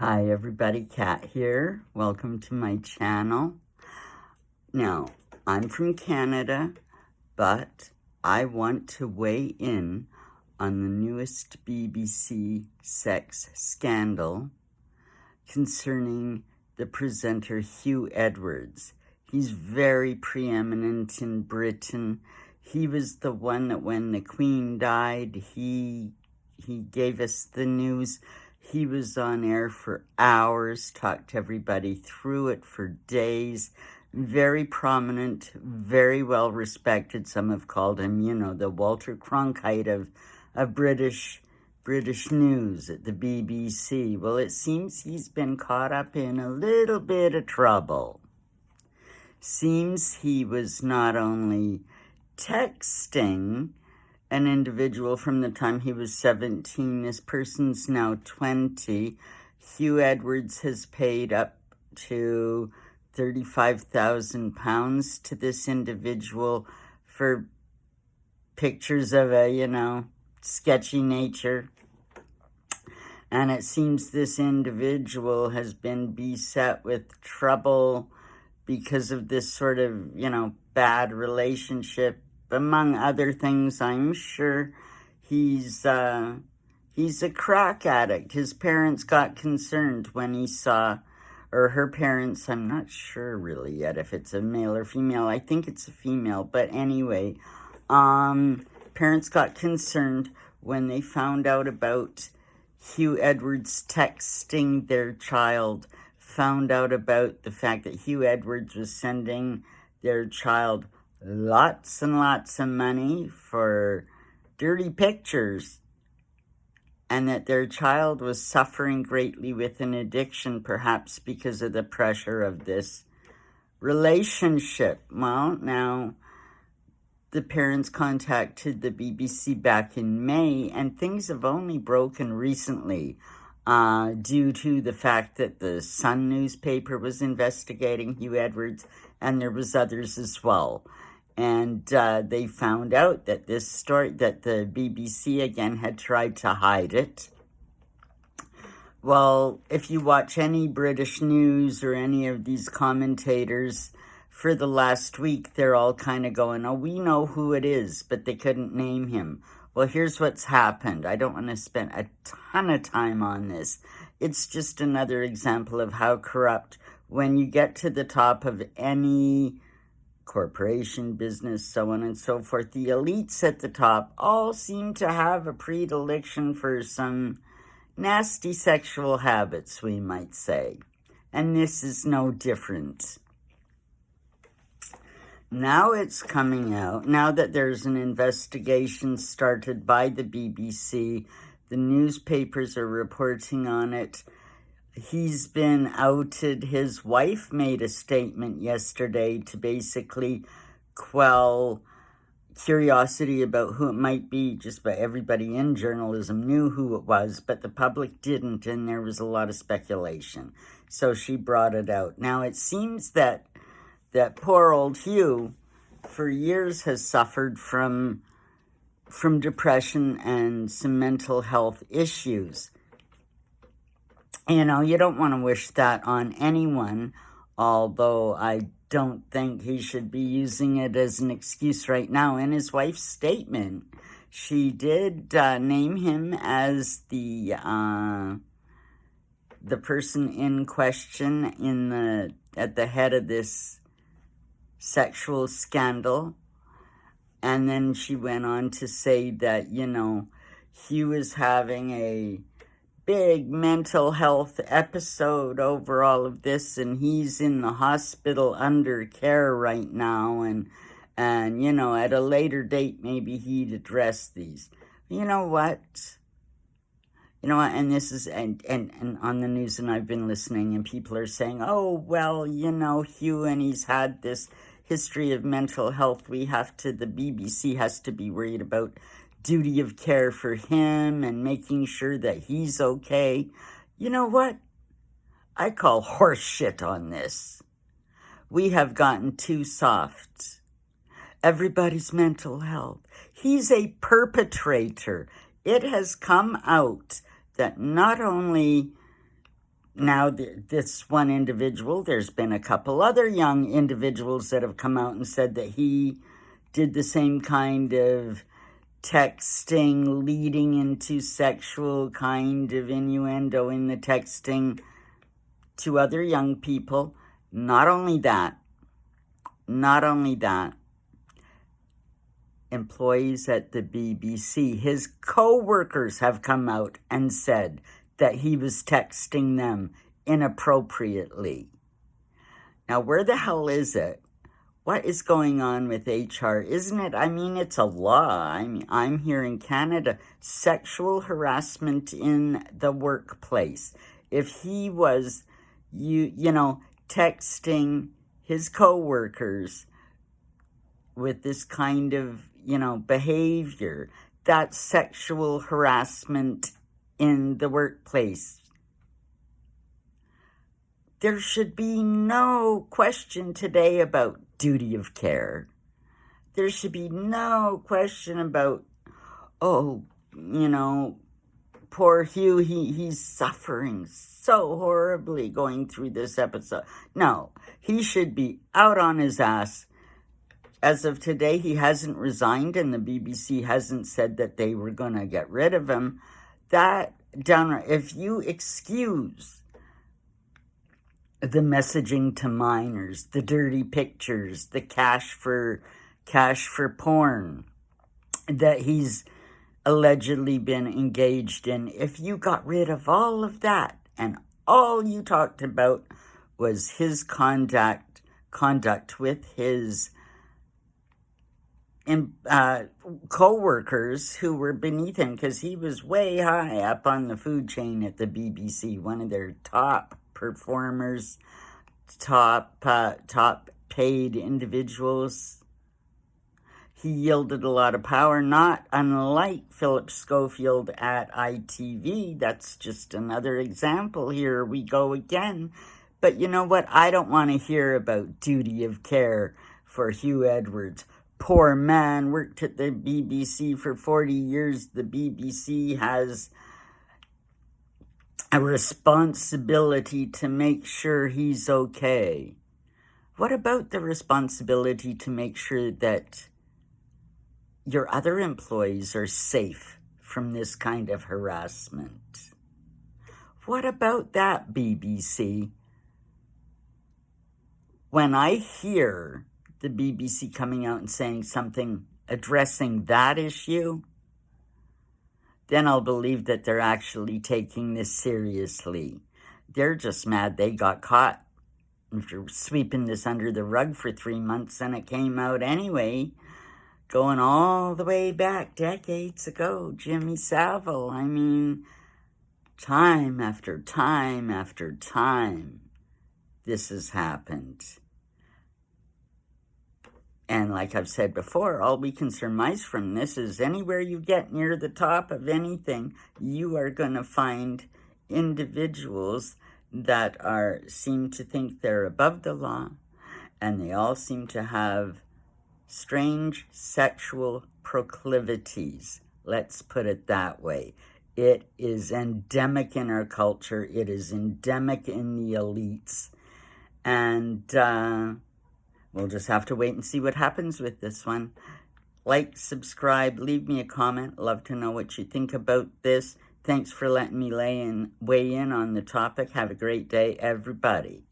Hi everybody, Kat here. Welcome to my channel. Now, I'm from Canada, but I want to weigh in on the newest BBC sex scandal concerning the presenter Huw Edwards. He's very preeminent in Britain. He was the one that when the Queen died, he gave us the news. He was on air for hours, talked to everybody through it for days. Very prominent, very well respected. Some have called him, the Walter Cronkite of British news at the BBC. Well, it seems he's been caught up in a little bit of trouble. Seems he was not only texting an individual from the time he was 17. This person's now 20. Huw Edwards has paid up to £35,000 to this individual for pictures of a, sketchy nature. And it seems this individual has been beset with trouble because of this sort of, bad relationship. Among other things, I'm sure he's a crack addict. His parents got concerned when he saw, or her parents, I'm not sure really yet if it's a male or female. I think it's a female, but anyway, parents got concerned when they found out about Huw Edwards texting their child, found out about the fact that Huw Edwards was sending their child lots and lots of money for dirty pictures, and that their child was suffering greatly with an addiction, perhaps because of the pressure of this relationship. Well, now, the parents contacted the BBC back in May, and things have only broken recently due to the fact that the Sun newspaper was investigating Huw Edwards, and there was others as well. And they found out that this story, that the BBC again had tried to hide it. Well, if you watch any British news or any of these commentators for the last week, they're all kind of going, oh, we know who it is, but they couldn't name him. Well, here's what's happened. I don't want to spend a ton of time on this. It's just another example of how corrupt, when you get to the top of any corporation, business, so on and so forth, the elites at the top all seem to have a predilection for some nasty sexual habits, we might say. And this is no different. Now it's coming out, now that there's an investigation started by the BBC, the newspapers are reporting on it. He's been outed. His wife made a statement yesterday to basically quell curiosity about who it might be. Just about everybody in journalism knew who it was, but the public didn't, and there was a lot of speculation. So she brought it out. Now, it seems that poor old Huw, for years, has suffered from depression and some mental health issues. You don't want to wish that on anyone, although I don't think he should be using it as an excuse right now. In his wife's statement, she did name him as the person in question at the head of this sexual scandal. And then she went on to say that, Huw is having a big mental health episode over all of this, and he's in the hospital under care right now, and at a later date maybe he'd address these. You know what, and this is and on the news, and I've been listening, and people are saying, oh well, Huw, and he's had this history of mental health, the BBC has to be worried about duty of care for him and making sure that he's okay. You know what? I call horse shit on this. We have gotten too soft. Everybody's mental health. He's a perpetrator. It has come out that not only now this one individual, there's been a couple other young individuals that have come out and said that he did the same kind of texting leading into sexual kind of innuendo in the texting to other young people. Not only that, employees at the BBC, his co-workers have come out and said that he was texting them inappropriately. Now, where the hell is it? What is going on with HR? Isn't it? I mean, it's a law. I mean, I'm here in Canada. Sexual harassment in the workplace. If he was, texting his co-workers with this kind of, behavior, that's sexual harassment in the workplace. There should be no question today about duty of care. There should be no question about, poor Huw, he's suffering so horribly going through this episode. No, he should be out on his ass. As of today, he hasn't resigned, and the BBC hasn't said that they were going to get rid of him. That downright, if you excuse the messaging to minors, the dirty pictures, the cash for porn that he's allegedly been engaged in, if you got rid of all of that and all you talked about was his conduct with his co-workers who were beneath him, because he was way high up on the food chain at the BBC, one of their top performers, top paid individuals. He yielded a lot of power, not unlike Philip Schofield at ITV. That's just another example. Here we go again. But you know what? I don't want to hear about duty of care for Huw Edwards. Poor man, worked at the BBC for 40 years. The BBC has a responsibility to make sure he's okay. What about the responsibility to make sure that your other employees are safe from this kind of harassment? What about that, BBC? When I hear the BBC coming out and saying something addressing that issue, then I'll believe that they're actually taking this seriously. They're just mad they got caught after sweeping this under the rug for 3 months, and it came out anyway, going all the way back decades ago. Jimmy Savile, I mean, time after time after time, this has happened. And like I've said before, all we can surmise from this is anywhere you get near the top of anything, you are going to find individuals that seem to think they're above the law, and they all seem to have strange sexual proclivities. Let's put it that way. It is endemic in our culture. It is endemic in the elites. And we'll just have to wait and see what happens with this one. Like, subscribe, leave me a comment. Love to know what you think about this. Thanks for letting me weigh in on the topic. Have a great day, everybody.